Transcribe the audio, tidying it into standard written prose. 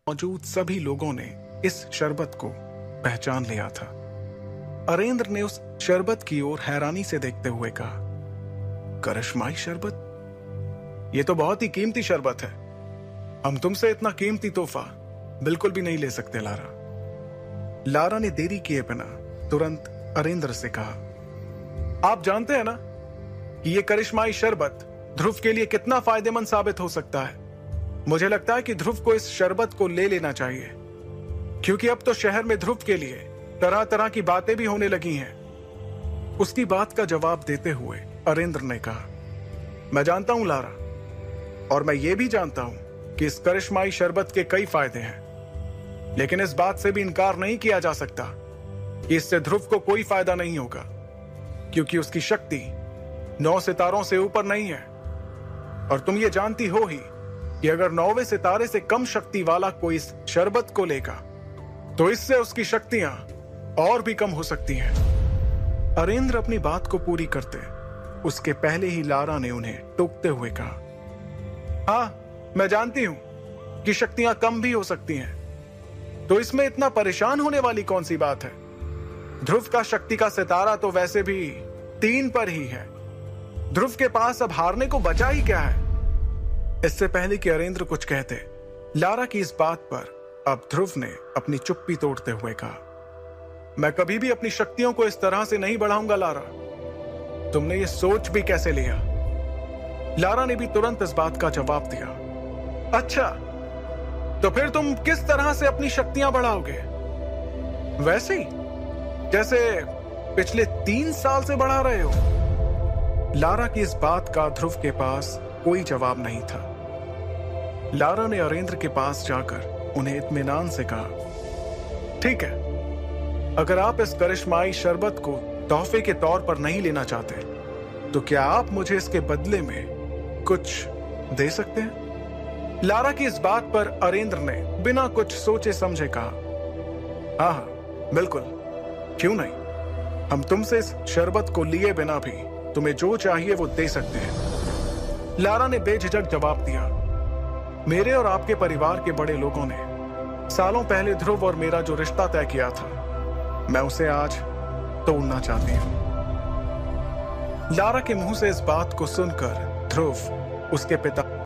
मौजूद सभी लोगों ने इस शरबत को पहचान लिया था। अरेंद्र ने उस शरबत की ओर हैरानी से देखते हुए कहा, करिश्माई शरबत? यह तो बहुत ही कीमती शरबत है। हम तुमसे इतना कीमती तोहफा बिल्कुल भी नहीं ले सकते लारा। लारा ने देरी किए बिना तुरंत अरेंद्र से कहा, आप जानते हैं ना कि यह करिश्माई शरबत ध्रुव के लिए कितना फायदेमंद साबित हो सकता है। मुझे लगता है कि ध्रुव को इस शरबत को ले लेना चाहिए, क्योंकि अब तो शहर में ध्रुव के लिए तरह तरह की बातें भी होने लगी हैं। उसकी बात का जवाब देते हुए अरेंद्र ने कहा, मैं जानता हूं लारा, और मैं ये भी जानता हूं कि इस करिश्माई शरबत के कई फायदे हैं, लेकिन इस बात से भी इनकार नहीं किया जा सकता कि इससे ध्रुव को कोई फायदा नहीं होगा, क्योंकि उसकी शक्ति 9 सितारों से ऊपर नहीं है। और तुम ये जानती हो ही कि अगर 9वें सितारे से कम शक्ति वाला कोई इस शरबत को लेगा तो इससे उसकी शक्तियां और भी कम हो सकती हैं। अरेंद्र अपनी बात को पूरी करते उसके पहले ही लारा ने उन्हें टोकते हुए कहा, हाँ मैं जानती हूं कि शक्तियां कम भी हो सकती हैं, तो इसमें इतना परेशान होने वाली कौन सी बात है। ध्रुव का शक्ति का सितारा तो वैसे भी 3 पर ही है। ध्रुव के पास अब हारने को बचा ही क्या है। इससे पहले कि अरेंद्र कुछ कहते, लारा की इस बात पर अब ध्रुव ने अपनी चुप्पी तोड़ते हुए कहा, मैं कभी भी अपनी शक्तियों को इस तरह से नहीं बढ़ाऊंगा लारा। तुमने ये सोच भी कैसे लिया? लारा ने भी तुरंत इस बात का जवाब दिया, अच्छा तो फिर तुम किस तरह से अपनी शक्तियां बढ़ाओगे? वैसे ही जैसे पिछले 3 साल से बढ़ा रहे हो। लारा की इस बात का ध्रुव के पास कोई जवाब नहीं था। लारा ने अरेंद्र के पास जाकर उन्हें इत्मीनान से कहा, ठीक है, अगर आप इस करिश्माई शरबत को तोहफे के तौर पर नहीं लेना चाहते, तो क्या आप मुझे इसके बदले में कुछ दे सकते हैं? लारा की इस बात पर अरेंद्र ने बिना कुछ सोचे समझे कहा, हाँ हाँ बिल्कुल, क्यों नहीं। हम तुमसे इस शरबत को लिए बिना भी तुम्हें जो चाहिए वो दे सकते हैं। लारा ने बेझिझक जवाब दिया, मेरे और आपके परिवार के बड़े लोगों ने सालों पहले ध्रुव और मेरा जो रिश्ता तय किया था, मैं उसे आज तोड़ना चाहती हूं। लारा के मुंह से इस बात को सुनकर ध्रुव, उसके पिता